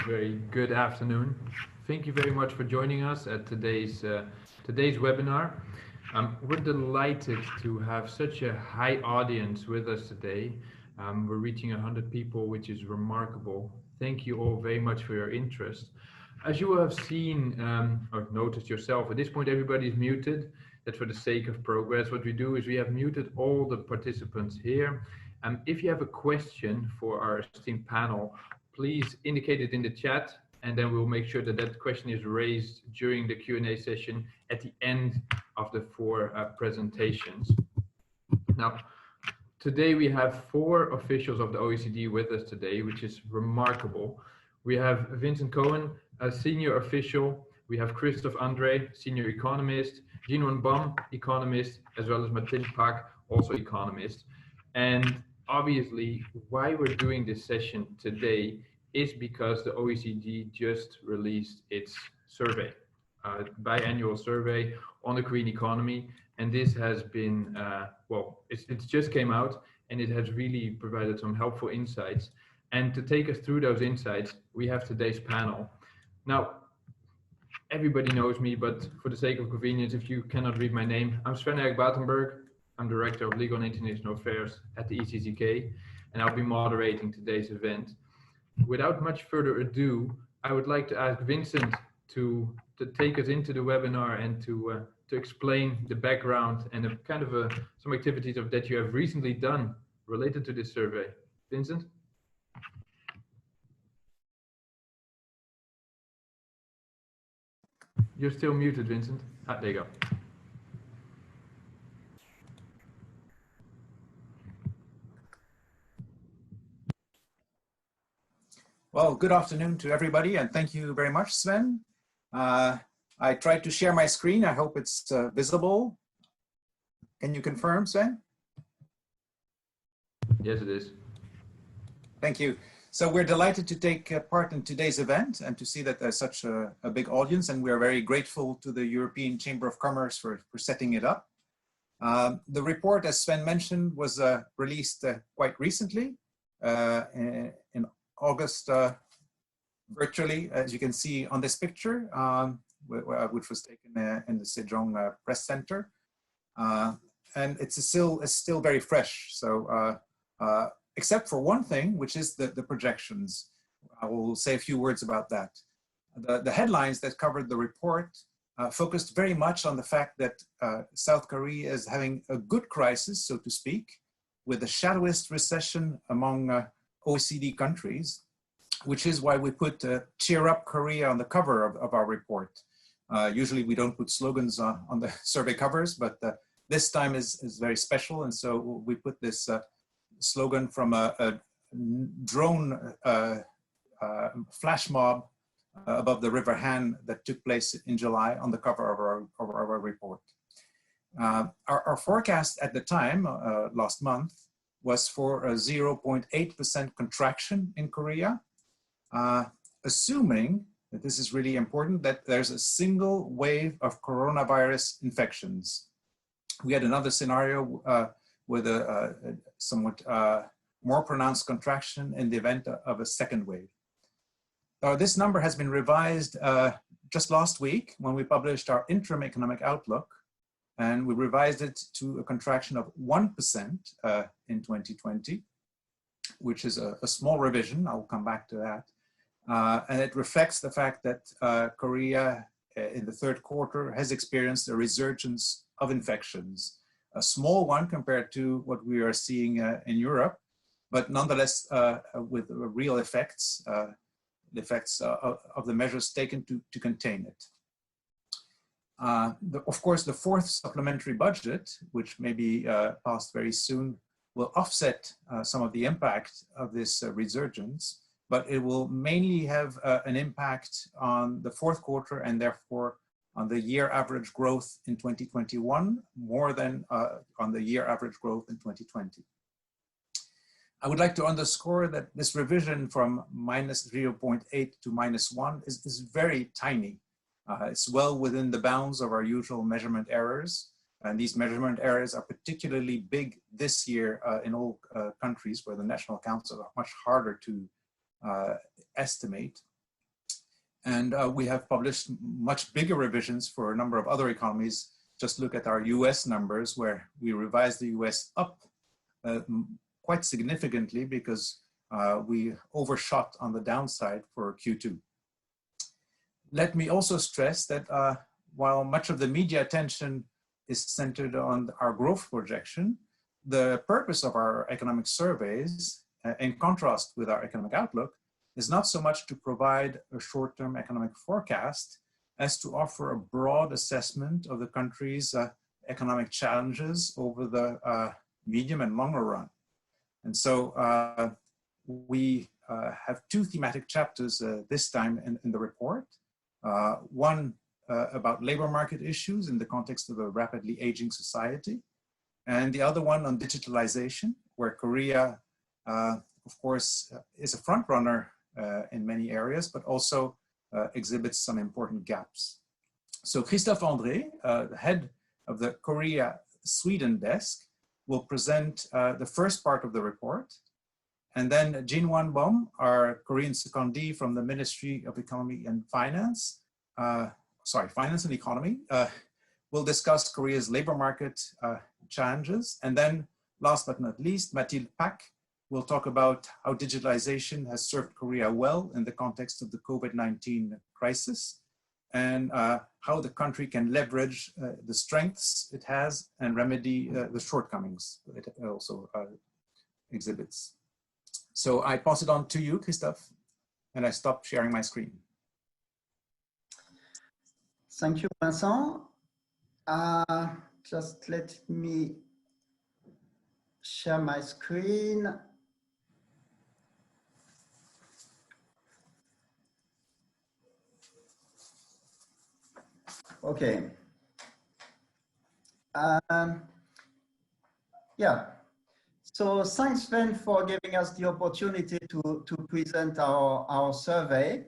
Very good afternoon. Thank you very much for joining us at today's webinar. We're delighted to have such a high audience with us today. We're reaching 100 people, which is remarkable. Thank you all very much for your interest. As you will have seen or noticed yourself, at this point everybody is muted. That's for the sake of progress. What we do is we have muted all the participants here. If you have a question for our esteemed panel, please indicate it in the chat, and then we'll make sure that that question is raised during the Q&A session at the end of the four presentations. Now, today we have 4 officials of the OECD with us today, which is remarkable. We have Vincent Koen, a senior official. We have Christophe André, senior economist, Jinwoan, economist, as well as Mathilde, also economist. And obviously, why we're doing this session today is because the OECD just released its survey, biannual survey on the green economy. And this has been, it just came out, and it has really provided some helpful insights. And to take us through those insights, we have today's panel. Now, everybody knows me, but for the sake of convenience, if you cannot read my name, I'm Sven-Erik Batenburg. I'm Director of Legal and International Affairs at the ECCK, and I'll be moderating today's event. Without much further ado, I would like to ask Vincent to take us into the webinar and to explain the background and some activities that you have recently done related to this survey. Vincent? You're still muted, Vincent. There you go. Well, good afternoon to everybody, and thank you very much, Sven. I tried to share my screen. I hope it's visible. Can you confirm, Sven? Yes, it is. Thank you. So we're delighted to take part in today's event and to see that there's such a big audience, and we are very grateful to the European Chamber of Commerce for setting it up. The report, as Sven mentioned, was released quite recently in August, virtually, as you can see on this picture, which was taken in the Sejong Press Center. And it's still very fresh. So except for one thing, which is the projections. I will say a few words about that. The headlines that covered the report focused very much on the fact that South Korea is having a good crisis, so to speak, with the shallowest recession among OECD countries, which is why we put Cheer Up Korea on the cover of our report. Usually we don't put slogans on the survey covers, but this time is very special. And so we put this slogan from a drone flash mob above the River Han that took place in July on the cover of our report. Our forecast at the time, last month, was for a 0.8% contraction in Korea, assuming that this is really important, that there's a single wave of coronavirus infections. We had another scenario with a somewhat more pronounced contraction in the event of a second wave. This number has been revised just last week when we published our interim economic outlook, and we revised it to a contraction of 1% in 2020, which is a small revision. I'll come back to that. And it reflects the fact that Korea in the third quarter has experienced a resurgence of infections, a small one compared to what we are seeing in Europe, but nonetheless with real effects, the effects of the measures taken to contain it. Of course, the fourth supplementary budget, which may be passed very soon, will offset some of the impact of this resurgence, but it will mainly have an impact on the fourth quarter and therefore on the year average growth in 2021, more than on the year average growth in 2020. I would like to underscore that this revision from minus 0.8 to -1 is very tiny. It's well within the bounds of our usual measurement errors. And these measurement errors are particularly big this year in all countries where the national accounts are much harder to estimate. And we have published much bigger revisions for a number of other economies. Just look at our US numbers, where we revised the US up quite significantly because we overshot on the downside for Q2. Let me also stress that while much of the media attention is centered on our growth projection, the purpose of our economic surveys, in contrast with our economic outlook, is not so much to provide a short-term economic forecast as to offer a broad assessment of the country's economic challenges over the medium and longer run. And so we have two thematic chapters this time in the report. One about labor market issues in the context of a rapidly aging society, and the other one on digitalization, where Korea, of course, is a front runner in many areas, but also exhibits some important gaps. So Christophe André, the head of the Korea-Sweden desk, will present the first part of the report. And then Jinwoan Beom, our Korean secondee from the Ministry of Economy and Finance, Finance and Economy, will discuss Korea's labor market challenges. And then last but not least, Mathilde will talk about how digitalization has served Korea well in the context of the COVID-19 crisis, and how the country can leverage the strengths it has and remedy the shortcomings it also exhibits. So I pass it on to you, Christophe, and I stop sharing my screen. Thank you, Vincent. Just let me share my screen. Okay. Yeah. So thanks, Sven, for giving us the opportunity to present our survey.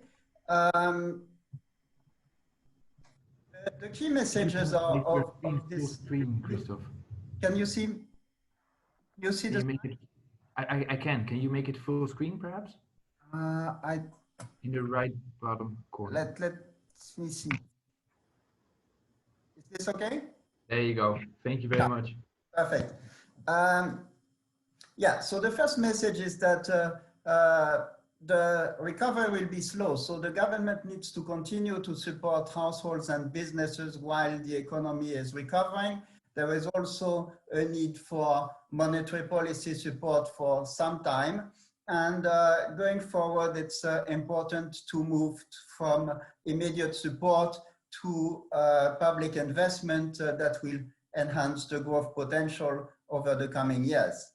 The key messages of this screen, Christophe. Can you see? You see this? I can. Can you make it full screen, perhaps? In the right bottom corner. Let me see. Is this okay? There you go. Thank you very much. Perfect. Yeah. So the first message is that the recovery will be slow. So the government needs to continue to support households and businesses while the economy is recovering. There is also a need for monetary policy support for some time. And going forward, it's important to move from immediate support to public investment that will enhance the growth potential over the coming years.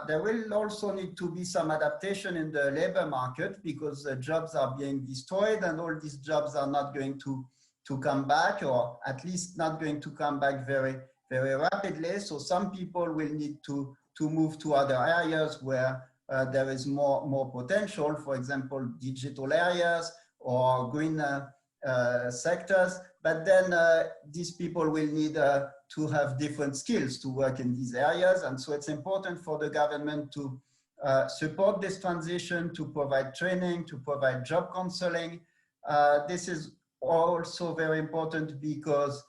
There will also need to be some adaptation in the labor market because jobs are being destroyed and all these jobs are not going to come back, or at least not going to come back very, very rapidly. So some people will need to move to other areas where there is more potential, for example, digital areas or green sectors. But then these people will need to have different skills to work in these areas. And so it's important for the government to support this transition, to provide training, to provide job counseling. This is also very important because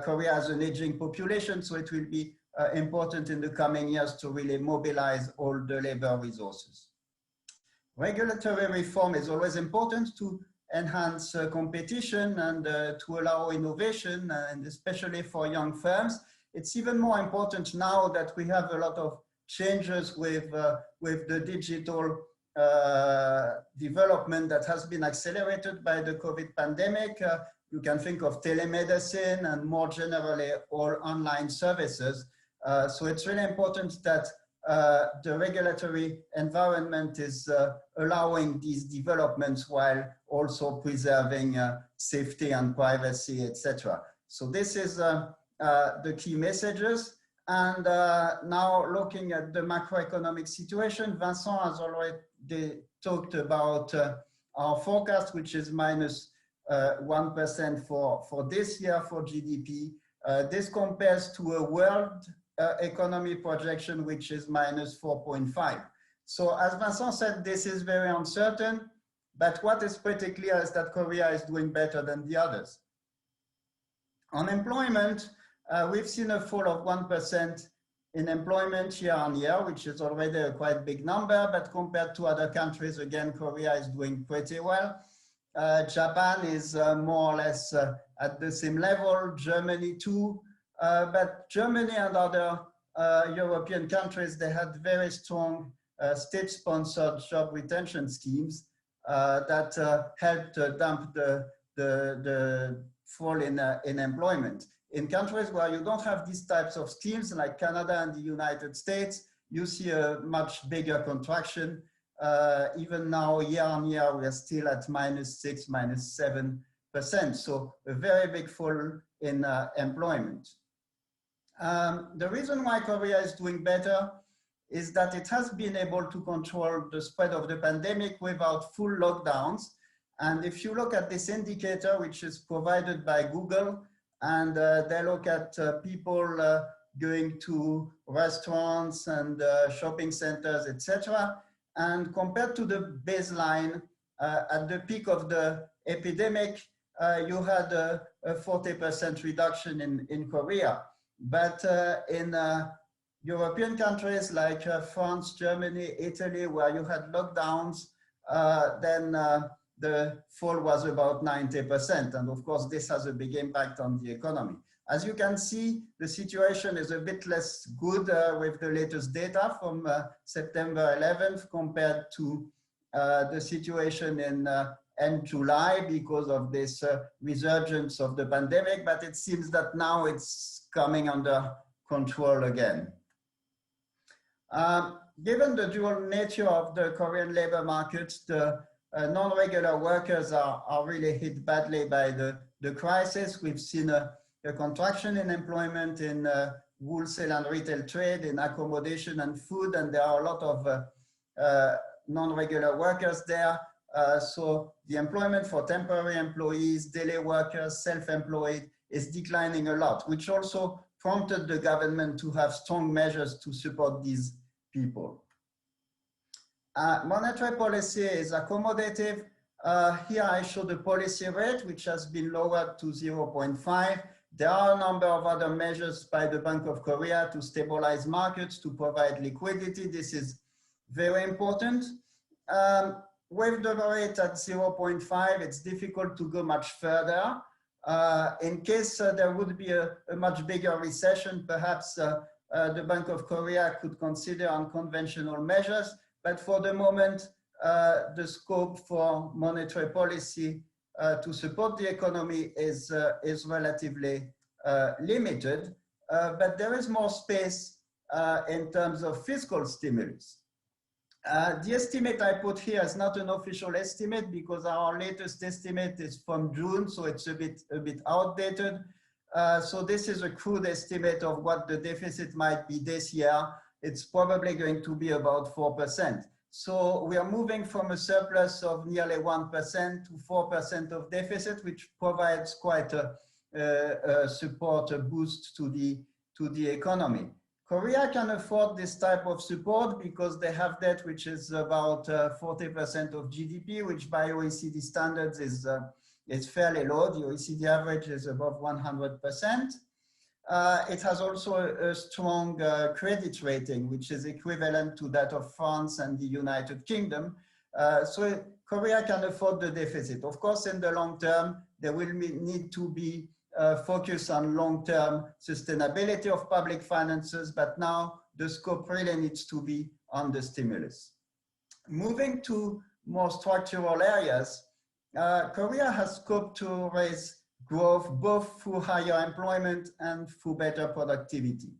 Korea has an aging population, so it will be important in the coming years to really mobilize all the labor resources. Regulatory reform is always important to enhance competition and to allow innovation, and especially for young firms. It's even more important now that we have a lot of changes with the digital development that has been accelerated by the COVID pandemic. You can think of telemedicine and more generally all online services. So it's really important that the regulatory environment is allowing these developments while also preserving safety and privacy, etc. So this is the key messages. And now looking at the macroeconomic situation, Vincent has already talked about our forecast, which is minus 1% for this year for GDP. This compares to a world economy projection, which is minus 4.5. So as Vincent said, this is very uncertain, but what is pretty clear is that Korea is doing better than the others. Unemployment, we've seen a fall of 1% in employment year on year, which is already a quite big number, but compared to other countries, again, Korea is doing pretty well. Japan is more or less at the same level, Germany too, but Germany and other European countries, they had very strong state-sponsored job retention schemes that helped damp the fall in employment. In countries where you don't have these types of schemes, like Canada and the United States, you see a much bigger contraction. Even now, year on year, we are still at -6, -7%. So a very big fall in employment. The reason why Korea is doing better is that it has been able to control the spread of the pandemic without full lockdowns. And if you look at this indicator, which is provided by Google, and they look at people going to restaurants and shopping centers, etc. And compared to the baseline, at the peak of the epidemic, you had a 40% reduction in Korea. But in European countries like France, Germany, Italy, where you had lockdowns, then the fall was about 90%. And of course, this has a big impact on the economy. As you can see, the situation is a bit less good with the latest data from September 11th compared to the situation in end July because of this resurgence of the pandemic, but it seems that now it's coming under control again. Given the dual nature of the Korean labor market, the non-regular workers are really hit badly by the crisis. We've seen a contraction in employment in wholesale and retail trade, in accommodation and food, and there are a lot of non-regular workers there. So the employment for temporary employees, daily workers, self-employed is declining a lot, which also prompted the government to have strong measures to support these people. Monetary policy is accommodative. Here I show the policy rate, which has been lowered to 0.5. There are a number of other measures by the Bank of Korea to stabilize markets, to provide liquidity. This is very important. With the rate at 0.5, it's difficult to go much further. In case there would be a much bigger recession, perhaps the Bank of Korea could consider unconventional measures. But for the moment, the scope for monetary policy to support the economy is relatively limited. But there is more space in terms of fiscal stimulus. The estimate I put here is not an official estimate because our latest estimate is from June, so it's a bit outdated. So this is a crude estimate of what the deficit might be this year. It's probably going to be about 4%. So we are moving from a surplus of nearly 1% to 4% of deficit, which provides quite a support, a boost to the economy. Korea can afford this type of support because they have debt which is about 40% of GDP, which by OECD standards is fairly low. The OECD average is above 100%. It has also a strong credit rating, which is equivalent to that of France and the United Kingdom. So Korea can afford the deficit. Of course, in the long term, there will need to be focus on long-term sustainability of public finances, but now the scope really needs to be on the stimulus. Moving to more structural areas, Korea has scope to raise growth both through higher employment and through better productivity.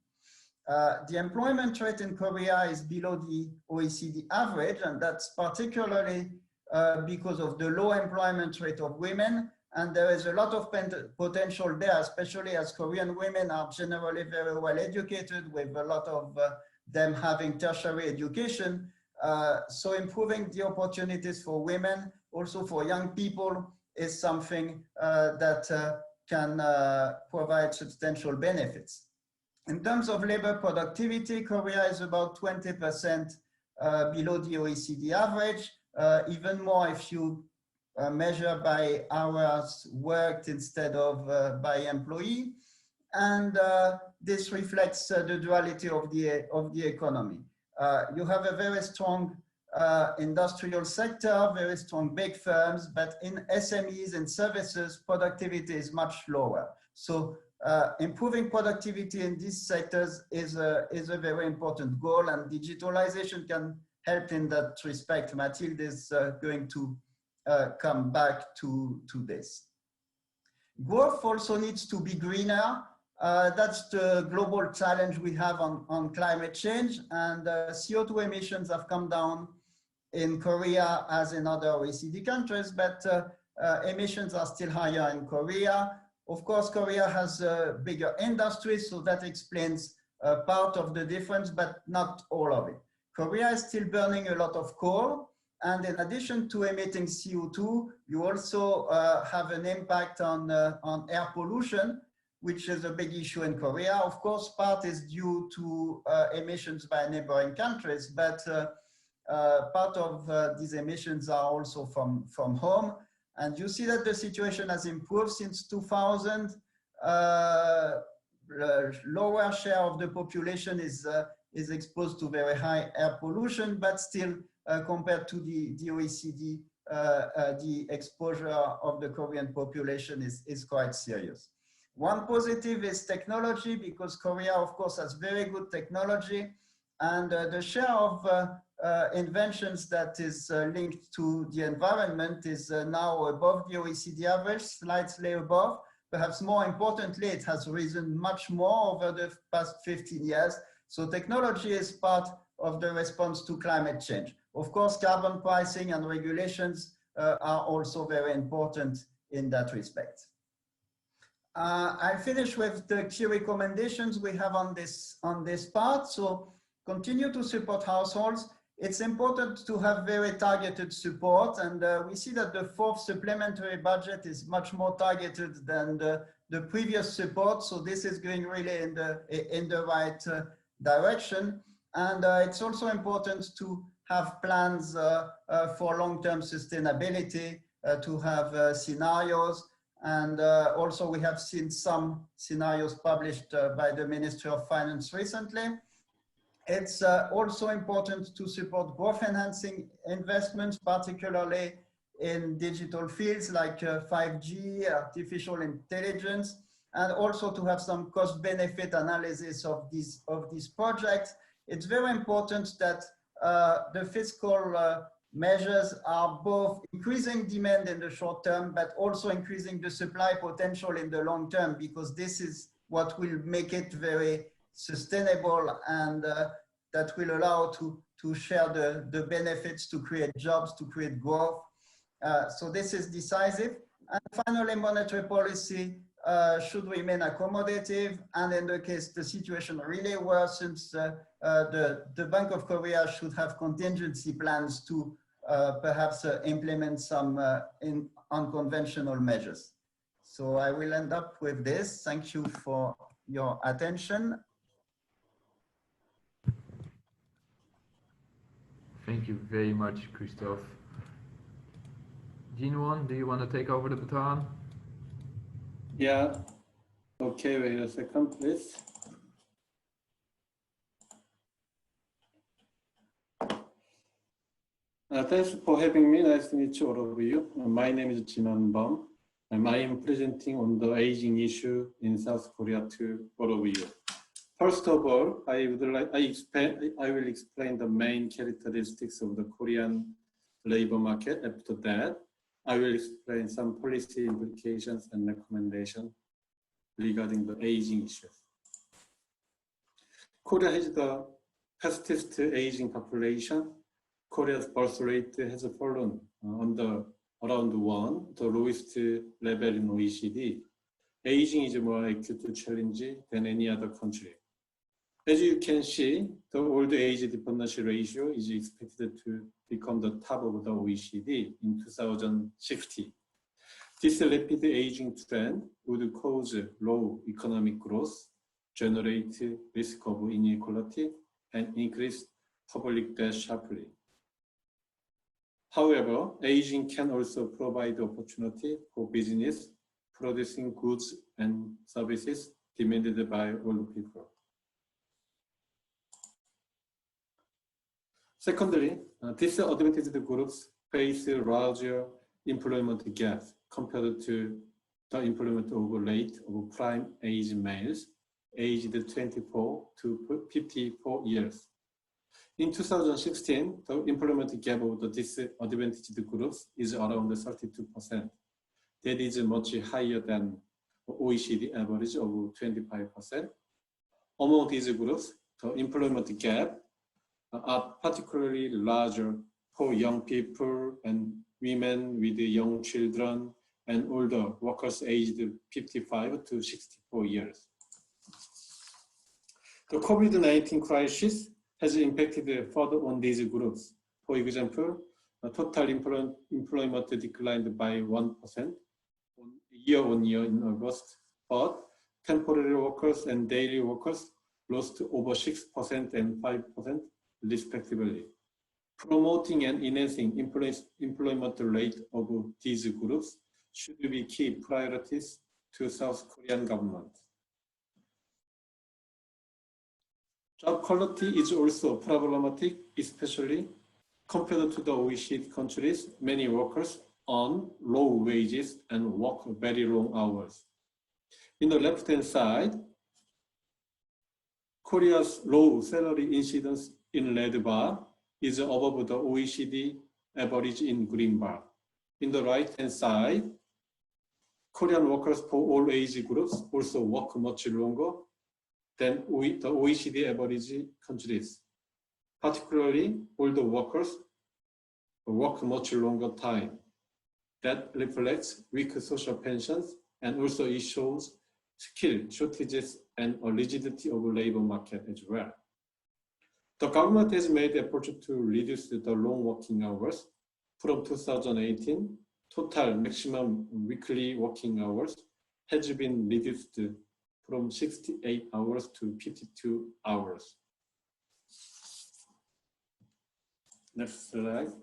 The employment rate in Korea is below the OECD average, and that's particularly because of the low employment rate of women. And there is a lot of potential there, especially as Korean women are generally very well educated, with a lot of them having tertiary education. So improving the opportunities for women, also for young people, is something that can provide substantial benefits. In terms of labor productivity, Korea is about 20% below the OECD average, even more if you measure by hours worked instead of by employee. And this reflects the duality of the economy. You have a very strong industrial sector, very strong big firms, but in SMEs and services, productivity is much lower. So improving productivity in these sectors is a very important goal, and digitalization can help in that respect. Mathilde is going to come back to this. Growth also needs to be greener. That's the global challenge we have on climate change, and CO2 emissions have come down in Korea as in other OECD countries, but emissions are still higher in Korea. Of course, Korea has a bigger industry, so that explains part of the difference, but not all of it. Korea is still burning a lot of coal, and in addition to emitting CO2, you also have an impact on air pollution, which is a big issue in Korea. Of course, part is due to emissions by neighboring countries, but part of these emissions are also from home. And you see that the situation has improved since 2000. Lower share of the population is exposed to very high air pollution, but still compared to the OECD, the exposure of the Korean population is quite serious. One positive is technology, because Korea, of course, has very good technology, and the share of inventions that is linked to the environment is now above the OECD average, slightly above. Perhaps more importantly, it has risen much more over the past 15 years. So technology is part of the response to climate change. Of course, carbon pricing and regulations are also very important in that respect. I finish with the key recommendations we have on this part. So continue to support households. It's important to have very targeted support, and we see that the fourth supplementary budget is much more targeted than the previous support. So this is going really in the right direction. And it's also important to have plans for long-term sustainability, to have scenarios. And also we have seen some scenarios published by the Ministry of Finance recently. It's also important to support growth-enhancing investments, particularly in digital fields like 5G, artificial intelligence, and also to have some cost-benefit analysis of these projects. It's very important that the fiscal measures are both increasing demand in the short term, but also increasing the supply potential in the long term, because this is what will make it very sustainable, and that will allow to share the benefits, to create jobs, to create growth. So this is decisive. And finally, monetary policy should remain accommodative. And in the case the situation really worsens, the Bank of Korea should have contingency plans to perhaps implement some unconventional measures. So I will end up with this. Thank you for your attention. Thank you very much, Christophe. Jinwoan, do you want to take over the baton? Yeah. Okay, wait a second, please. Thanks for having me. Nice to meet you, all of you. My name is Beom, and I am presenting on the aging issue in South Korea to all of you. First of all, I will explain the main characteristics of the Korean labor market. After that, I will explain some policy implications and recommendations regarding the aging issues. Korea has the fastest aging population. Korea's birth rate has fallen around 1, the lowest level in OECD. Aging is a more acute challenge than any other country. As you can see, the old age dependency ratio is expected to become the top of the OECD in 2060. This rapid aging trend would cause low economic growth, generate risk of inequality, and increase public debt sharply. However, aging can also provide opportunity for business producing goods and services demanded by old people. Secondly, disadvantaged groups face larger employment gaps compared to the employment rate of prime age males aged 24 to 54 years. In 2016, the employment gap of the disadvantaged groups is around 32%. That is much higher than OECD average of 25%. Among these groups, the employment gap are particularly larger for young people and women with young children and older workers aged 55 to 64 years. The COVID-19 crisis has impacted further on these groups. For example, total employment declined by 1% year-on-year in August, but temporary workers and daily workers lost over 6% and 5% respectively. Promoting and enhancing employment rate of these groups should be key priorities to South Korean government. Job quality is also problematic, especially compared to the OECD countries. Many workers earn low wages and work very long hours. In the left-hand side, Korea's low salary incidence in red bar is above the OECD average in green bar. In the right-hand side, Korean workers for all age groups also work much longer than the OECD average countries. Particularly, older workers work much longer time. That reflects weak social pensions, and also it shows skill shortages and a rigidity of labor market as well. The government has made efforts to reduce the long working hours. From 2018, total maximum weekly working hours has been reduced from 68 hours to 52 hours. Next slide.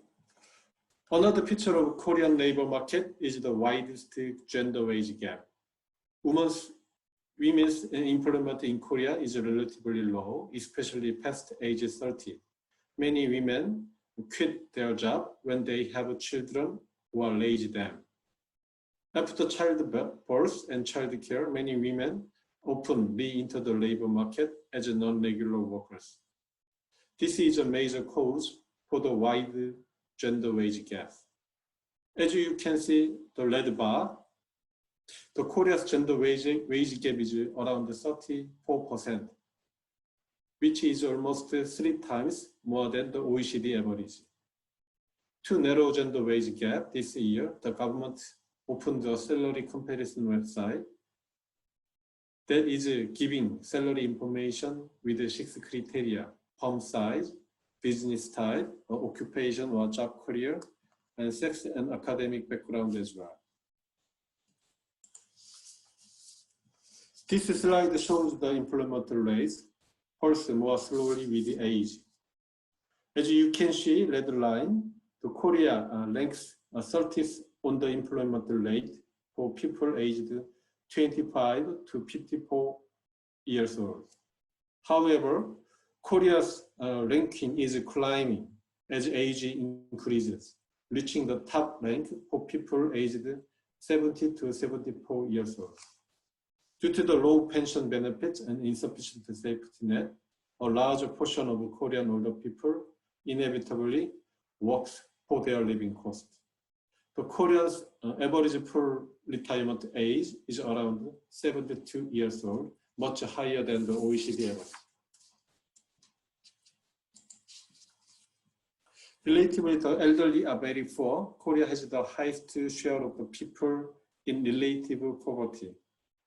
Another feature of Korean labor market is the widest gender wage gap. Women's employment in Korea is relatively low, especially past age 30. Many women quit their job when they have children or raise them. After childbirth and childcare, many women often re-enter the labor market as non-regular workers. This is a major cause for the wide gender wage gap. As you can see, the red bar, the Korea's gender wage gap is around 34%, which is almost 3 times more than the OECD average. To narrow gender wage gap this year, the government opened a salary comparison website that is giving salary information with 6 criteria: firm size, business type, occupation or job career, and sex and academic background as well. This slide shows the employment rates, falls more slowly with age. As you can see, red line, the Korea ranks 30th on the employment rate for people aged 25 to 54 years old. However, Korea's ranking is climbing as age increases, reaching the top rank for people aged 70 to 74 years old. Due to the low pension benefits and insufficient safety net, a large portion of Korean older people inevitably works for their living cost. The Korea's average full retirement age is around 72 years old, much higher than the OECD average. Relatively, the elderly are very poor. Korea has the highest share of the people in relative poverty.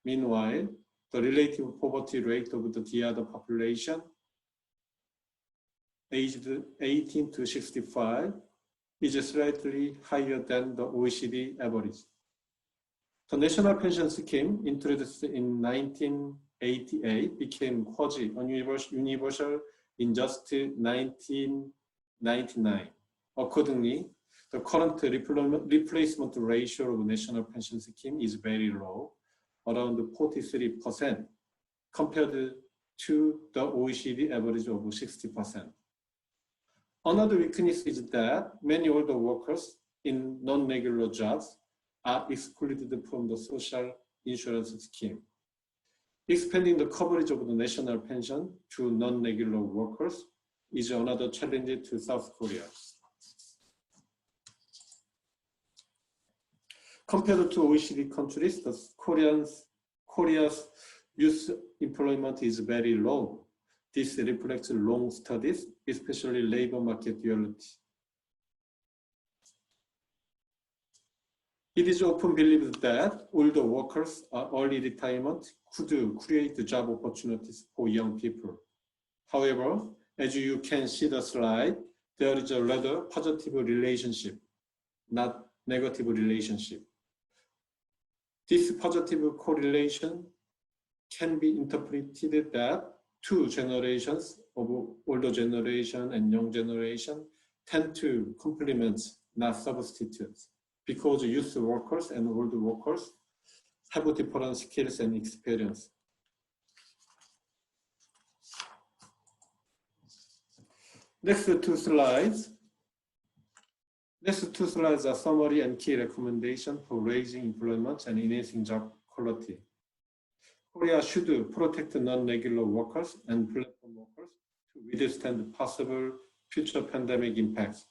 Meanwhile, the relative poverty rate of the other population aged 18 to 65 is slightly higher than the OECD average. The National Pension Scheme, introduced in 1988, became quasi-universal in just 1999. Accordingly, the current replacement ratio of the National Pension Scheme is very low, around 43%, compared to the OECD average of 60%. Another weakness is that many older workers in non-regular jobs are excluded from the social insurance scheme. Expanding the coverage of the national pension to non-regular workers is another challenge to South Korea. Compared to OECD countries, Korea's youth employment is very low. This reflects long studies, especially labor market reality. It is often believed that older workers or early retirement could create job opportunities for young people. However, as you can see the slide, there is a rather positive relationship, not negative relationship. This positive correlation can be interpreted that two generations of older generation and young generation tend to complement, not substitute, because youth workers and older workers have different skills and experience. Next two slides are summary and key recommendations for raising employment and enhancing job quality. Korea should protect non-regular workers and platform workers to withstand possible future pandemic impacts.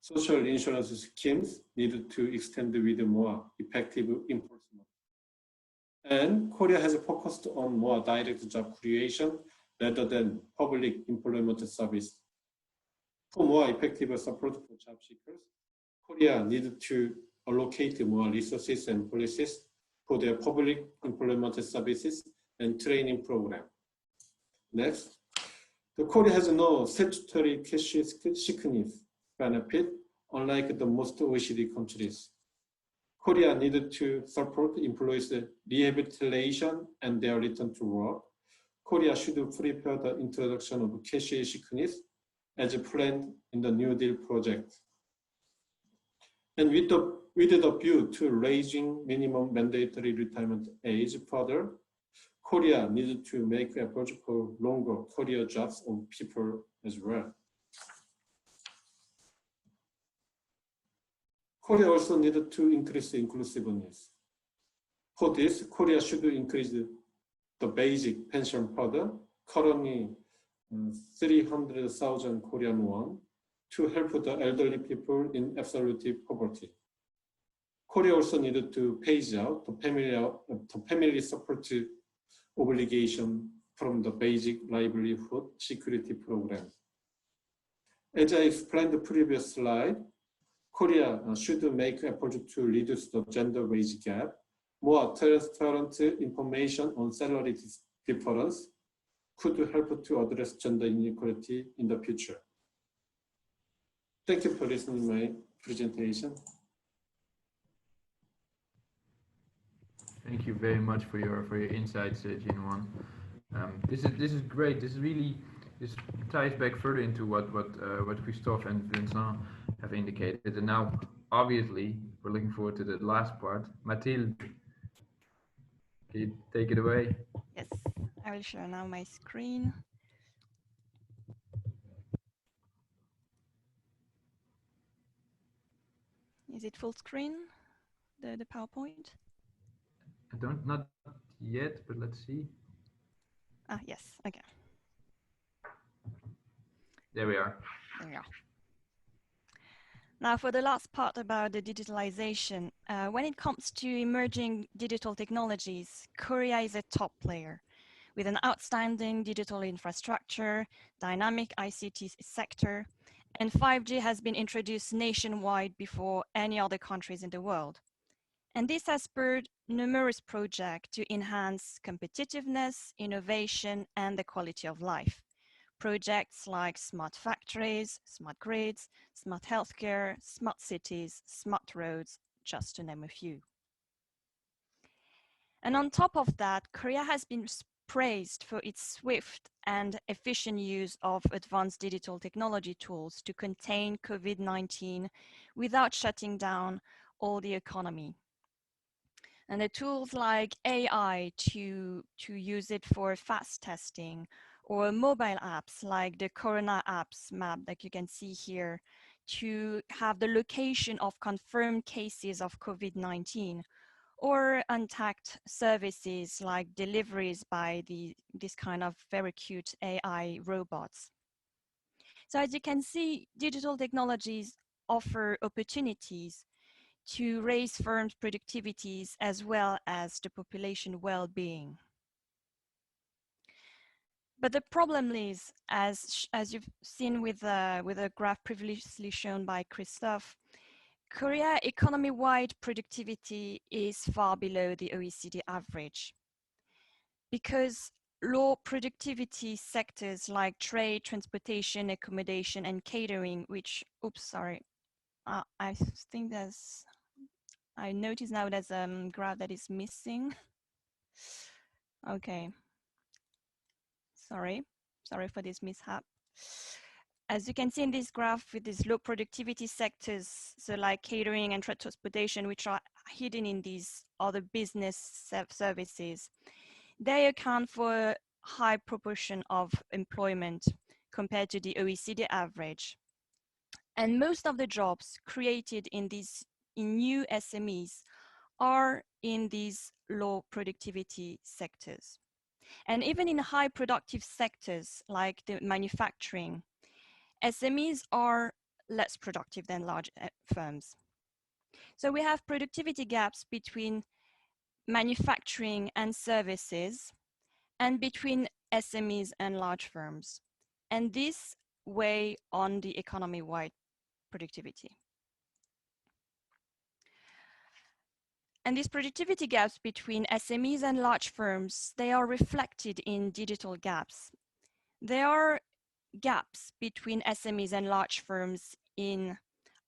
Social insurance schemes need to extend with more effective enforcement. And Korea has focused on more direct job creation rather than public employment service. For more effective support for job seekers, Korea needs to allocate more resources and policies for their public employment services and training program. Next, Korea has no statutory cash sickness benefit, unlike the most OECD countries. Korea needed to support employees' rehabilitation and their return to work. Korea should prepare the introduction of cash sickness as planned in the New Deal project. And with the view to raising minimum mandatory retirement age further, Korea needed to make efforts for longer career jobs of people as well. Korea also needed to increase inclusiveness. For this, Korea should increase the basic pension further, currently 300,000 Korean won, to help the elderly people in absolute poverty. Korea also needed to phase out the family support obligation from the basic livelihood security program. As I explained in the previous slide, Korea should make efforts to reduce the gender wage gap. More transparent information on salary difference could help to address gender inequality in the future. Thank you for listening to my presentation. Thank you very much for your insights, Jinwoan. This is great. This ties back further into what Christophe and Vincent have indicated. And now, obviously, we're looking forward to the last part. Mathilde, can you take it away? Yes, I will share now my screen. Is it full screen, the PowerPoint? Not yet, but let's see. Ah, yes, okay. There we are. There we are. Now for the last part about the digitalization, when it comes to emerging digital technologies, Korea is a top player with an outstanding digital infrastructure, dynamic ICT sector, And 5G has been introduced nationwide before any other countries in the world. And this has spurred numerous projects to enhance competitiveness, innovation, and the quality of life. Projects like smart factories, smart grids, smart healthcare, smart cities, smart roads, just to name a few. And on top of that, Korea has been praised for its swift and efficient use of advanced digital technology tools to contain COVID-19 without shutting down all the economy. And the tools like AI to use it for fast testing, or mobile apps like the Corona apps map that you can see here to have the location of confirmed cases of COVID-19, or untagged services like deliveries by this kind of very cute AI robots. So as you can see, digital technologies offer opportunities to raise firms' productivities as well as the population well-being. But the problem is, as you've seen with a graph previously shown by Christophe, Korea economy-wide productivity is far below the OECD average, because low productivity sectors like trade, transportation, accommodation, and catering, which, oops, sorry, I think I notice now there's a graph that is missing. Okay, sorry for this mishap. As you can see in this graph, with these low productivity sectors, so like catering and transportation, which are hidden in these other business services, they account for a high proportion of employment compared to the OECD average. And most of the jobs created in new SMEs are in these low productivity sectors. And even in high productive sectors like the manufacturing, SMEs are less productive than large firms. So we have productivity gaps between manufacturing and services, and between SMEs and large firms. And this weighs on the economy-wide productivity. And these productivity gaps between SMEs and large firms, they are reflected in digital gaps. There are gaps between SMEs and large firms in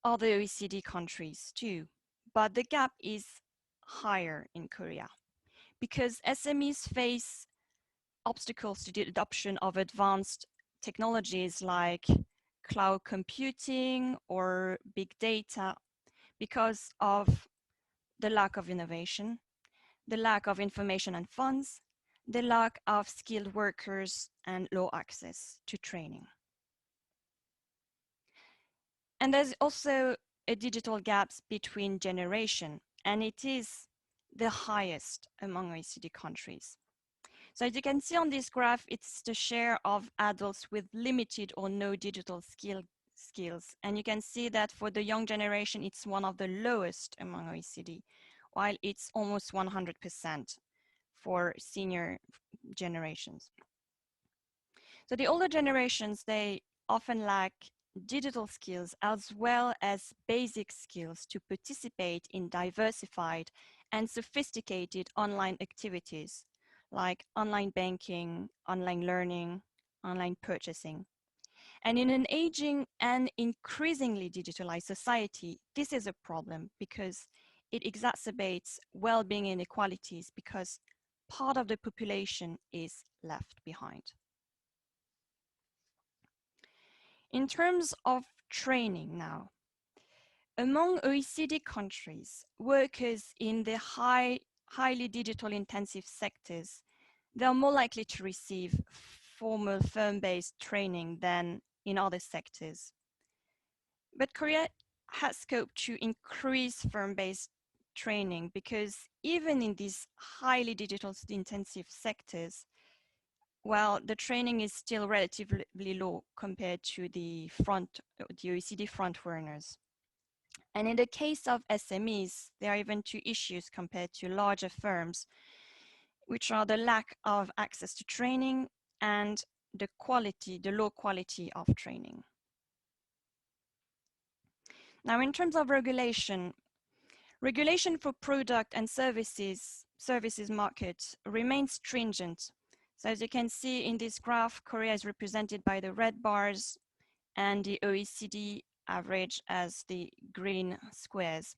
other OECD countries too, but the gap is higher in Korea because SMEs face obstacles to the adoption of advanced technologies like cloud computing or big data because of the lack of innovation, the lack of information and funds, the lack of skilled workers, and low access to training. And there's also a digital gaps between generation, and it is the highest among OECD countries. So as you can see on this graph, it's the share of adults with limited or no digital skills. And you can see that for the young generation, it's one of the lowest among OECD, while it's almost 100% for senior generations. So the older generations, they often lack digital skills as well as basic skills to participate in diversified and sophisticated online activities like online banking, online learning, online purchasing. And in an aging and increasingly digitalized society, this is a problem because it exacerbates well-being inequalities because part of the population is left behind. In terms of training now, among OECD countries, workers in the highly digital intensive sectors, they are more likely to receive formal firm-based training than in other sectors. But Korea has scope to increase firm-based training because even in these highly digital intensive sectors, well, the training is still relatively low compared to the OECD front runners. And in the case of SMEs, there are even two issues compared to larger firms, which are the lack of access to training and the low quality of training. Now, in terms of regulation for product and services market remains stringent. So as you can see in this graph, Korea is represented by the red bars and the OECD average as the green squares.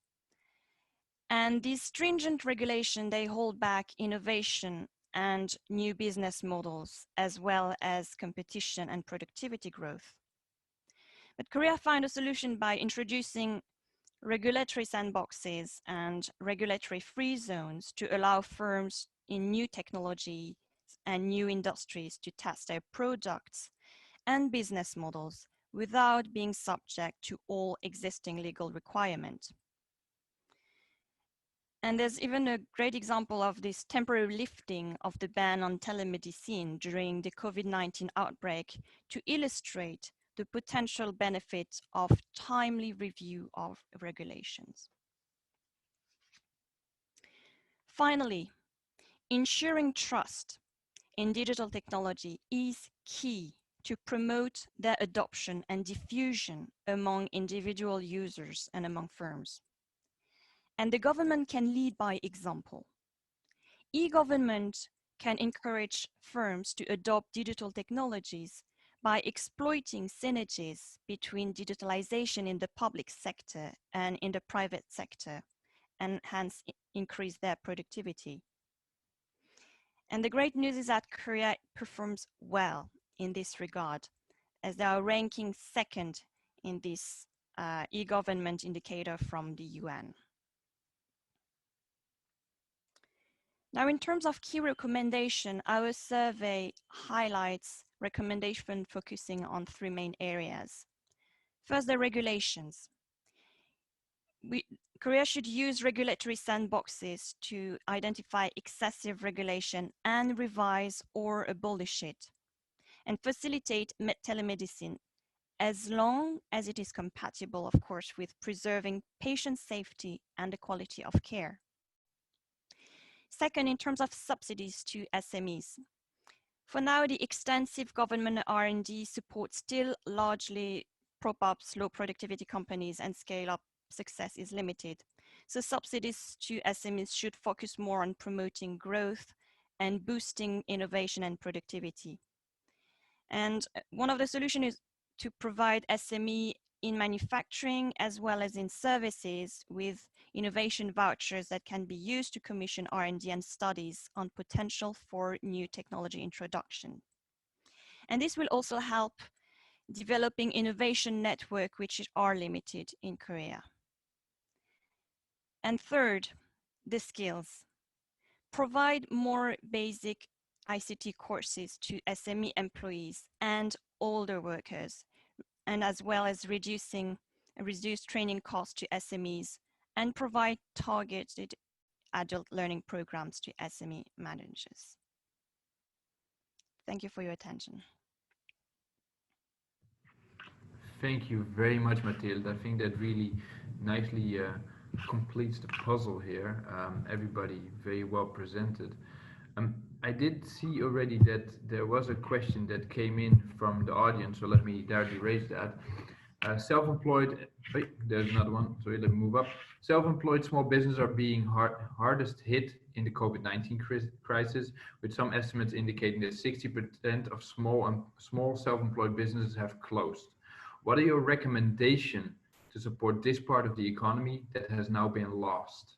And these stringent regulation, they hold back innovation and new business models, as well as competition and productivity growth. But Korea found a solution by introducing regulatory sandboxes and regulatory free zones to allow firms in new technology and new industries to test their products and business models without being subject to all existing legal requirements. And there's even a great example of this temporary lifting of the ban on telemedicine during the COVID-19 outbreak to illustrate the potential benefits of timely review of regulations. Finally, ensuring trust in digital technology is key to promote their adoption and diffusion among individual users and among firms. And the government can lead by example. E-government can encourage firms to adopt digital technologies by exploiting synergies between digitalization in the public sector and in the private sector, and hence increase their productivity. And the great news is that Korea performs well in this regard, as they are ranking second in this e-government indicator from the UN. Now, in terms of key recommendation, our survey highlights recommendation focusing on three main areas. First, the regulations. Korea should use regulatory sandboxes to identify excessive regulation and revise or abolish it, and facilitate telemedicine as long as it is compatible, of course, with preserving patient safety and the quality of care. Second, in terms of subsidies to SMEs. For now, the extensive government R&D support still largely prop up low productivity companies, and scale-up success is limited. So subsidies to SMEs should focus more on promoting growth and boosting innovation and productivity. And one of the solutions is to provide SME in manufacturing as well as in services with innovation vouchers that can be used to commission R&D and studies on potential for new technology introduction. And this will also help developing innovation network, which are limited in Korea. And third, the skills. Provide more basic ICT courses to SME employees and older workers, and as well as reduce training costs to SMEs, and provide targeted adult learning programs to SME managers. Thank you for your attention. Thank you very much, Mathilde. I think that really nicely completes the puzzle here. Everybody very well presented. I did see already that there was a question that came in from the audience, so let me directly raise that. Self-employed, there's another one, sorry, let me move up. Self-employed small businesses are being hardest hit in the COVID-19 crisis, with some estimates indicating that 60% of small self-employed businesses have closed. What are your recommendations to support this part of the economy that has now been lost?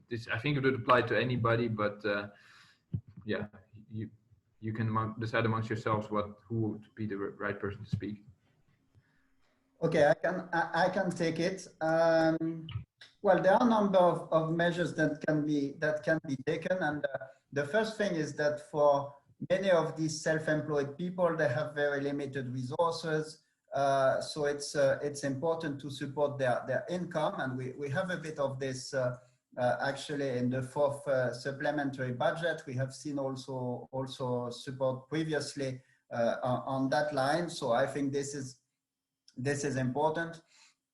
This, I think it would apply to anybody, but yeah, you can decide amongst yourselves who would be the right person to speak. Okay, I can take it. Well, there are a number of measures that can be taken, and the first thing is that for many of these self-employed people, they have very limited resources. So it's important to support their income, and we have a bit of this actually in the fourth supplementary budget. We have seen also support previously on that line. So I think this is important,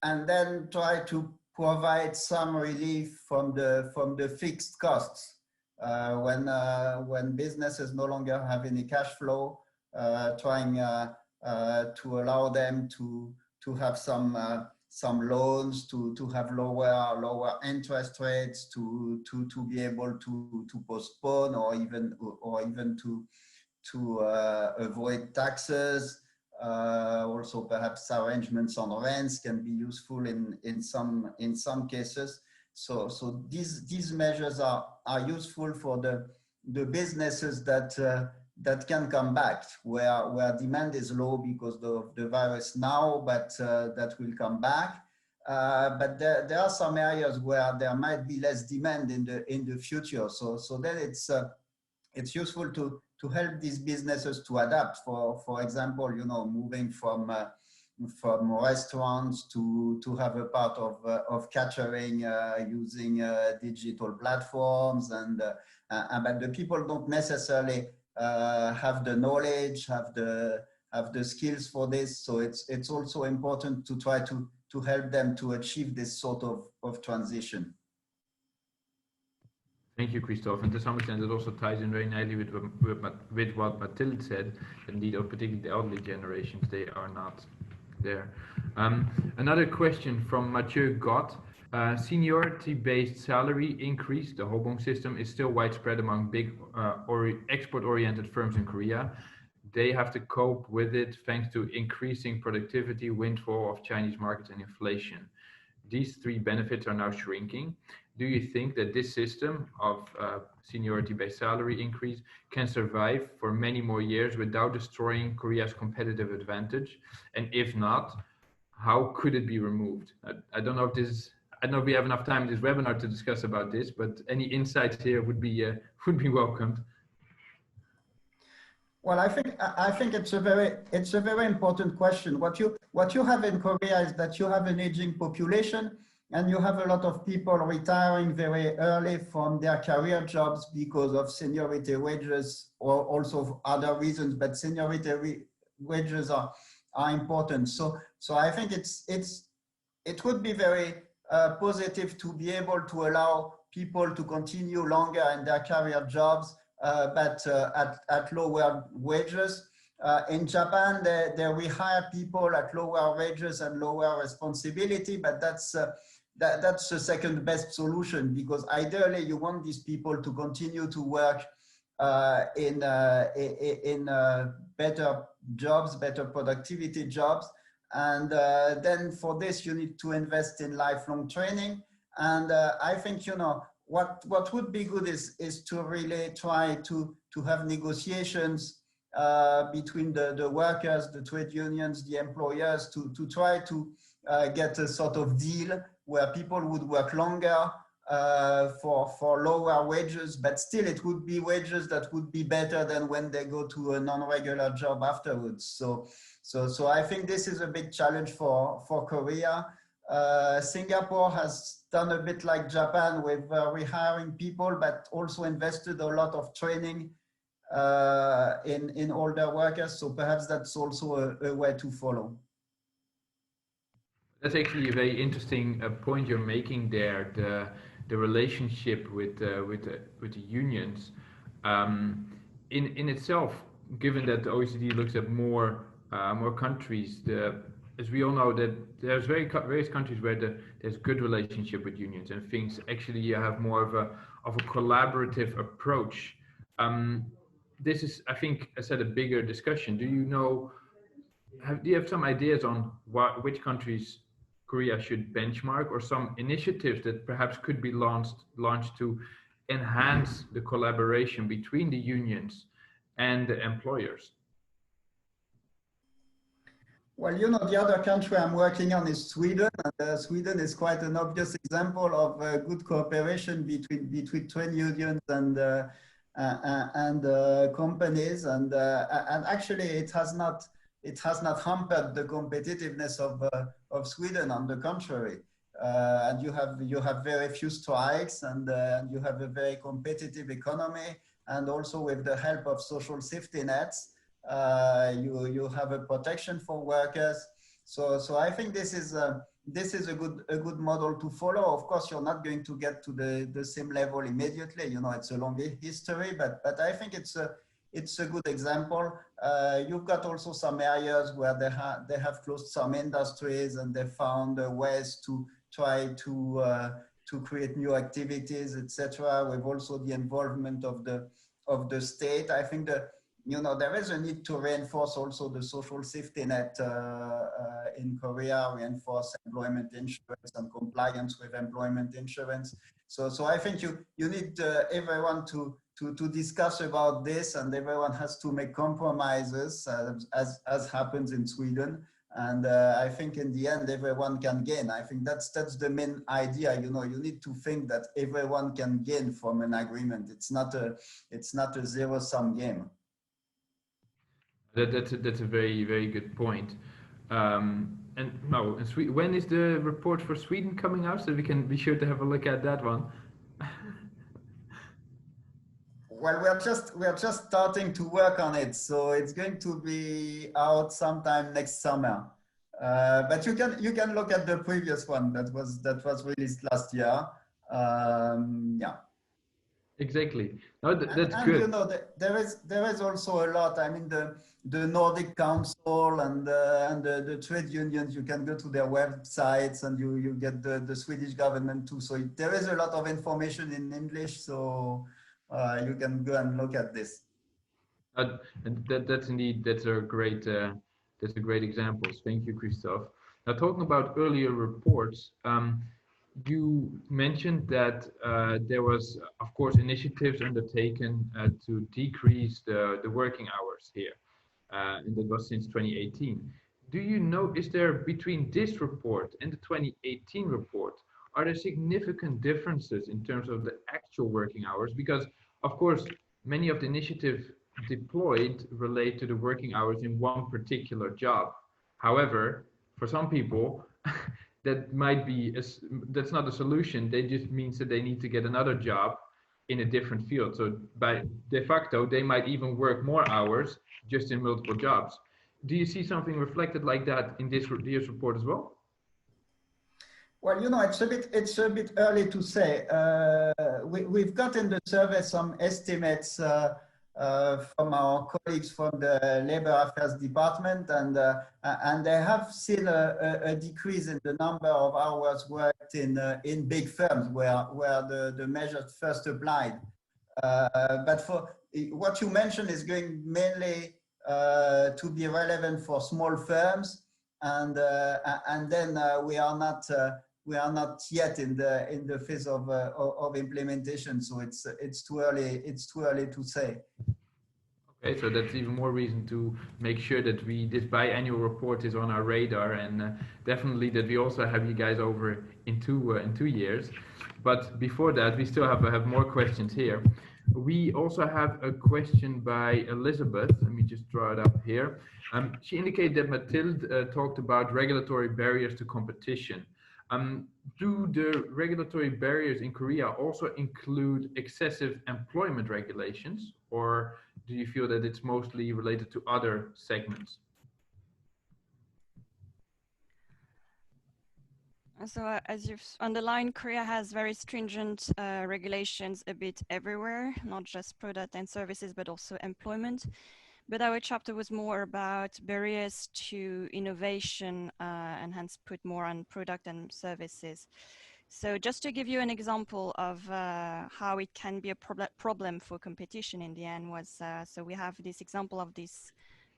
and then try to provide some relief from the fixed costs when businesses no longer have any cash flow, trying to allow them to have some some loans to have lower interest rates, to be able to postpone or even to avoid taxes. Also, perhaps arrangements on rents can be useful in some cases. So these measures are useful for the businesses that can come back, where demand is low because of the virus now, but that will come back. But there are some areas where there might be less demand in the future. So then it's useful to help these businesses to adapt. For example, moving from restaurants to have a part of catering using digital platforms, but the people don't necessarily have the knowledge, have the skills for this. So it's also important to try to help them to achieve this sort of transition. Thank you, Christophe. And to some extent, it also ties in very nicely with what Mathilde said. Indeed, particularly the elderly generations, they are not there. Another question from Mathieu Gott. Seniority-based salary increase, the Hobong system, is still widespread among big export-oriented firms in Korea. They have to cope with it thanks to increasing productivity, windfall of Chinese markets, and inflation. These three benefits are now shrinking. Do you think that this system of seniority-based salary increase can survive for many more years without destroying Korea's competitive advantage? And if not, how could it be removed? I don't know if we have enough time in this webinar to discuss about this, but any insights here would be welcomed. Well, I think it's a very important question. What you have in Korea is that you have an aging population, and you have a lot of people retiring very early from their career jobs because of seniority wages, or also other reasons, but seniority wages are important. So I think it would be very positive to be able to allow people to continue longer in their career jobs, but at lower wages. In Japan, they rehire people at lower wages and lower responsibility, but that's the second best solution, because ideally you want these people to continue to work in better jobs, better productivity jobs. And then for this, you need to invest in lifelong training. And I think, what would be good is to really try to have negotiations between the workers, the trade unions, the employers, to try to get a sort of deal where people would work longer for lower wages, but still it would be wages that would be better than when they go to a non-regular job afterwards. So I think this is a big challenge for Korea. Singapore has done a bit like Japan with rehiring people, but also invested a lot of training in older workers. So perhaps that's also a way to follow. That's actually a very interesting point you're making there. The relationship with the unions in itself, given that the OECD looks at more countries, as we all know, that there's various countries where there's good relationship with unions, and things actually you have more of a collaborative approach. This is, I think, I said, a bigger discussion. Do you have some ideas on which countries Korea should benchmark, or some initiatives that perhaps could be launched to enhance the collaboration between the unions and the employers? Well, the other country I'm working on is Sweden, and Sweden is quite an obvious example of good cooperation between trade unions and companies, and actually it has not hampered the competitiveness of Sweden. On the contrary, and you have very few strikes, and you have a very competitive economy, and also with the help of social safety nets, you have a protection for workers. So I think this is a good model to follow. Of course, you're not going to get to the same level immediately. It's a long history, but I think it's it's a good example. You've got also some areas where they have closed some industries and they found ways to try to create new activities, etc. With also the involvement of the state. I think that, you know, there is a need to reinforce also the social safety net in Korea, reinforce employment insurance and compliance with employment insurance. So I think you need everyone to discuss about this, and everyone has to make compromises as happens in Sweden. And I think in the end, everyone can gain. I think that's the main idea. You know, you need to think that everyone can gain from an agreement. It's not a zero-sum game. That's a very, very good point. And no, when is the report for Sweden coming out, so we can be sure to have a look at that one? Well, we are just starting to work on it, so it's going to be out sometime next summer. But you can look at the previous one that was released last year. Yeah. Exactly. No, that's and good. You know, there is also a lot. I mean, the Nordic Council and the trade unions. You can go to their websites and you get the Swedish government too. So there is a lot of information in English. So you can go and look at this. That's indeed a great example. Thank you, Christophe. Now, talking about earlier reports, you mentioned that there was, of course, initiatives undertaken to decrease the working hours here, and that was since 2018. Do you know, is there between this report and the 2018 report, are there significant differences in terms of the actual working hours? Because, of course, many of the initiatives deployed relate to the working hours in one particular job. However, for some people, that might be that's not a solution. They just means that they need to get another job in a different field. So by de facto, they might even work more hours just in multiple jobs. Do you see something reflected like that in this year's report as well? Well, you know, it's a bit early to say. We've got in the survey some estimates from our colleagues from the Labor Affairs Department, and they have seen a decrease in the number of hours worked in big firms where the measures first applied. But for what you mentioned is going mainly to be relevant for small firms, and then we are not yet in the phase of implementation, so it's too early to say. Okay, so that's even more reason to make sure that this biannual report is on our radar, and definitely that we also have you guys over in 2 years. But before that, we still have more questions here. We also have a question by Elizabeth. Let me just draw it up here. She indicated that Mathilde talked about regulatory barriers to competition. Do the regulatory barriers in Korea also include excessive employment regulations, or do you feel that it's mostly related to other segments? So as you've underlined, Korea has very stringent regulations a bit everywhere, not just product and services, but also employment. But our chapter was more about barriers to innovation and hence put more on product and services. So just to give you an example of how it can be a problem for competition in the end was, so we have this example of this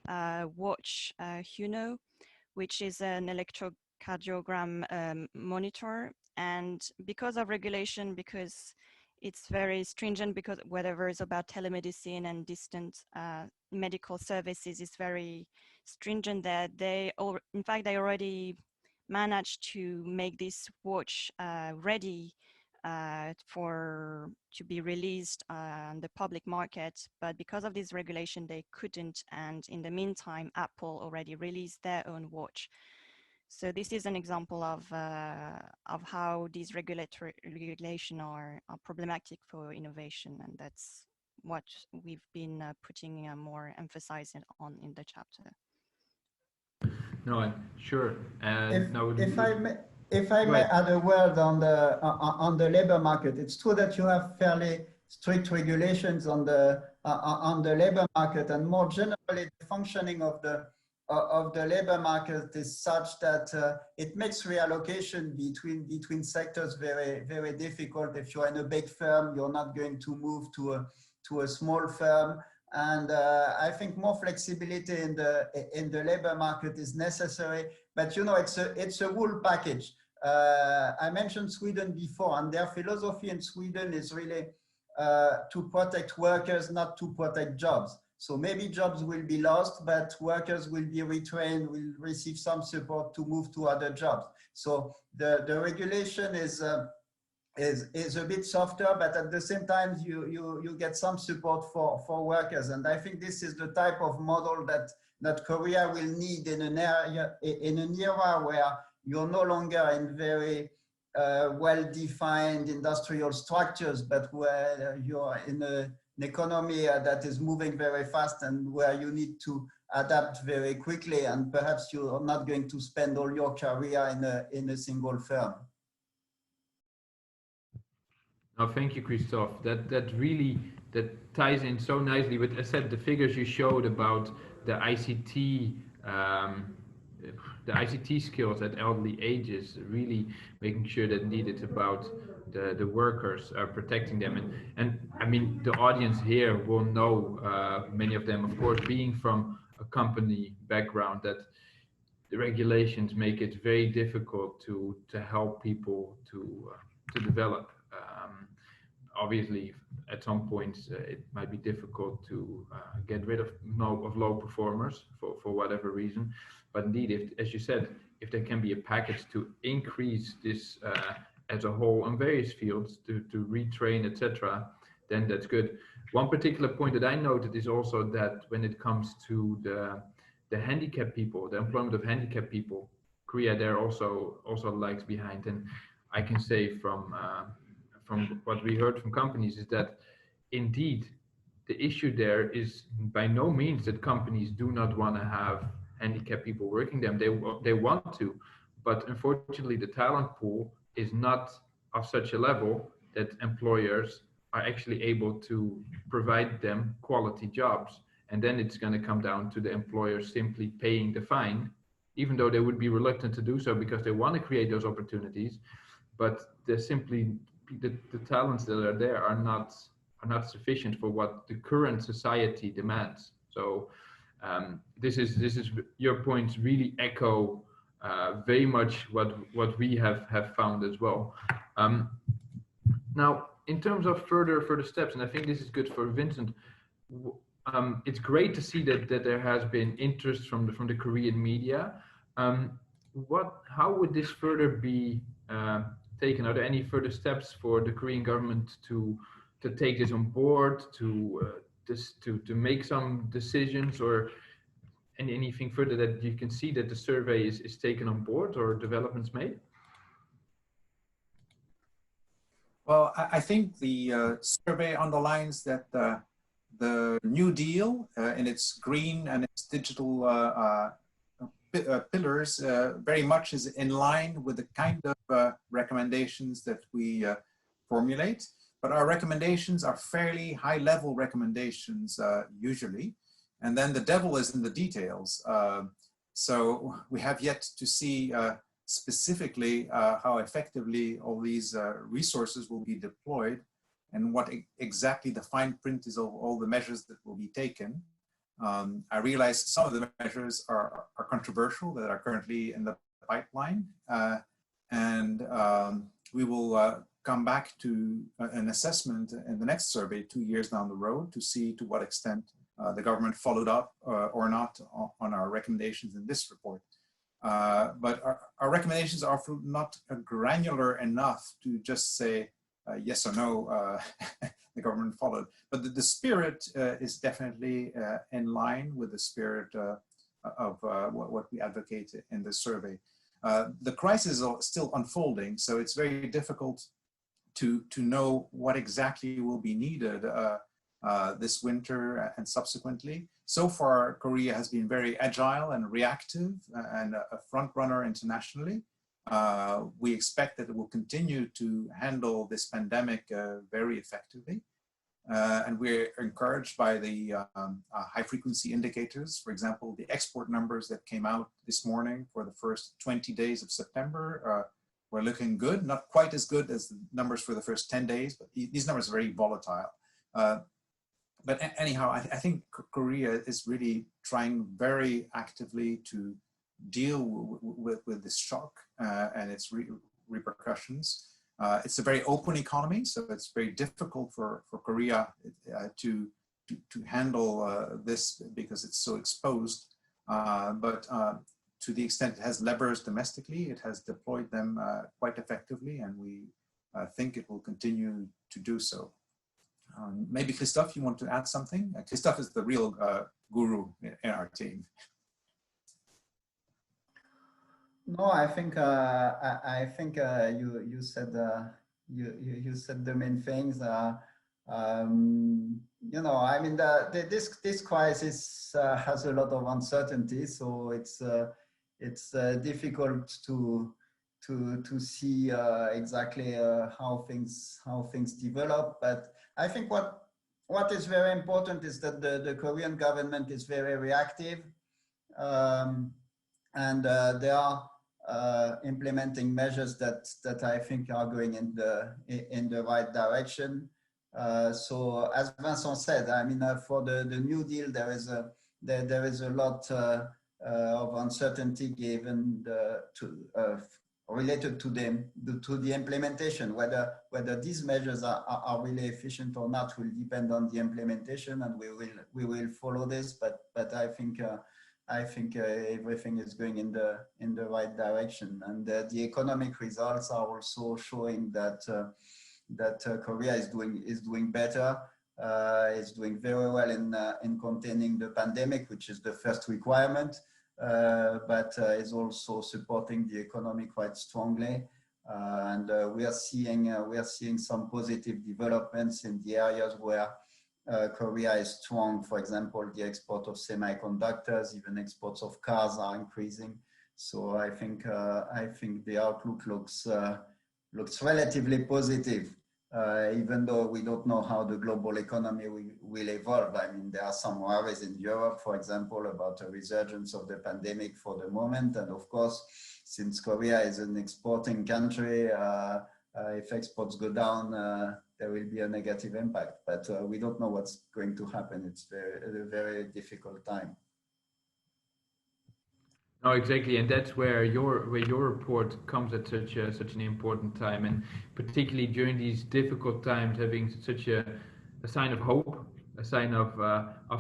watch, Huno, which is an electrocardiogram monitor. And because of regulation, because it's very stringent, because whatever is about telemedicine and distant medical services is very stringent, that in fact, they already managed to make this watch ready to be released on the public market. But because of this regulation, they couldn't. And in the meantime, Apple already released their own watch. So this is an example of how these regulatory regulations are problematic for innovation, and that's what we've been putting more emphasis on in the chapter. No, sure. If I may add a word on the labor market, it's true that you have fairly strict regulations on the labor market, and more generally, the functioning of the labor market is such that it makes reallocation between sectors very difficult. If you're in a big firm, you're not going to move to a small firm. And I think more flexibility in the labor market is necessary. But you know, it's a whole package. I mentioned Sweden before, and their philosophy in Sweden is really to protect workers, not to protect jobs. So maybe jobs will be lost, but workers will be retrained, will receive some support to move to other jobs. So the regulation is a bit softer, but at the same time, you get some support for workers. And I think this is the type of model that Korea will need in an era where you're no longer in very well-defined industrial structures, but where you're in an economy that is moving very fast and where you need to adapt very quickly, and perhaps you're not going to spend all your career in a single firm. Oh, thank you, Christophe. That ties in so nicely with, I said, the figures you showed about the ICT skills at elderly ages, really making sure that indeed it's about the workers, protecting them. And I mean, the audience here will know, many of them, of course, being from a company background, that the regulations make it very difficult to help people to develop. Obviously, at some points, it might be difficult to get rid of low performers for whatever reason. But indeed, as you said, if there can be a package to increase this as a whole in various fields, to retrain, etc., then that's good. One particular point that I noted is also that when it comes to the handicapped people, the employment of handicapped people, Korea there also lags behind. And I can say from what we heard from companies is that indeed the issue there is by no means that companies do not want to have handicapped people working them. They want to, but unfortunately the talent pool is not of such a level that employers are actually able to provide them quality jobs. And then it's going to come down to the employer simply paying the fine, even though they would be reluctant to do so because they want to create those opportunities, but they're simply the talents that are there are not sufficient for what the current society demands. So this is your points really echo very much what we have found as well. Now, in terms of further how and I think this is good for Vincent. It's great to see that there has been interest from the Korean media. How would this further be taken? Are there any further steps for the Korean government to take this on board, to make some decisions, or anything further that you can see that the survey is taken on board or developments made? Well, I think the survey underlines that the New Deal in its green and its digital pillars very much is in line with the kind of recommendations that we formulate. But our recommendations are fairly high-level recommendations usually. And then the devil is in the details. So we have yet to see specifically how effectively all these resources will be deployed and what exactly the fine print is of all the measures that will be taken. I realize some of the measures are controversial that are currently in the pipeline. And we will come back to an assessment in the next survey 2 years down the road to see to what extent the government followed up or not on our recommendations in this report. But our recommendations are not granular enough to just say yes or no, the government followed. But the spirit is definitely in line with the spirit of what we advocate in the survey. The crisis is still unfolding, so it's very difficult to know what exactly will be needed this winter and subsequently. So far, Korea has been very agile and reactive and a front runner internationally. We expect that it will continue to handle this pandemic very effectively. And we're encouraged by the high frequency indicators. For example, the export numbers that came out this morning for the first 20 days of September were looking good, not quite as good as the numbers for the first 10 days, but these numbers are very volatile. But anyhow, I think Korea is really trying very actively to deal with this shock and its repercussions. It's a very open economy, so it's very difficult for Korea to handle this because it's so exposed. But to the extent it has levers domestically, it has deployed them quite effectively, and we think it will continue to do so. Maybe Christophe, you want to add something? Christophe is the real guru in our team. No, I think you said you said the main things. You know, I mean, this crisis has a lot of uncertainty, so it's difficult to see exactly how things develop. But I think what is very important is that the Korean government is very reactive, and they are implementing measures that I think are going in the right direction. So as Vincent said, I mean, for the New Deal, there is a lot of uncertainty given related to the implementation. Whether these measures are really efficient or not will depend on the implementation, and we will follow this. But I think everything is going in the right direction, and the economic results are also showing that Korea is doing better. Is doing very well in containing the pandemic, which is the first requirement, but is also supporting the economy quite strongly. And we are seeing some positive developments in the areas where Korea is strong. For example, the export of semiconductors, even exports of cars are increasing. So I think the outlook looks relatively positive, even though we don't know how the global economy will evolve. I mean, there are some worries in Europe, for example, about a resurgence of the pandemic for the moment. And of course, since Korea is an exporting country, if exports go down, there will be a negative impact. But we don't know what's going to happen. It's a very difficult time. No, exactly, and that's where your report comes at such an important time, and particularly during these difficult times, having such a sign of hope, a sign of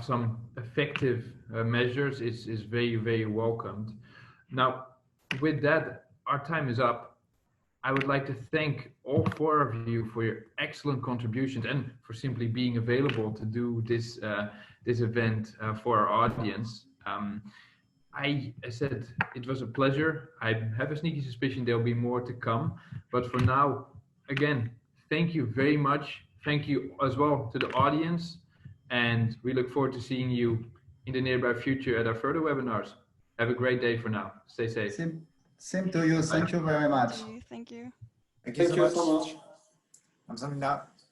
some effective measures is very, very welcomed. Now, with that, our time is up. I would like to thank all four of you for your excellent contributions and for simply being available to do this event for our audience. I said it was a pleasure. I have a sneaky suspicion there'll be more to come. But for now, again, thank you very much. Thank you as well to the audience. And we look forward to seeing you in the nearby future at our further webinars. Have a great day for now. Stay safe. Same to you. Thank you very much. Thank you. Thank you so much. so much. 감사합니다.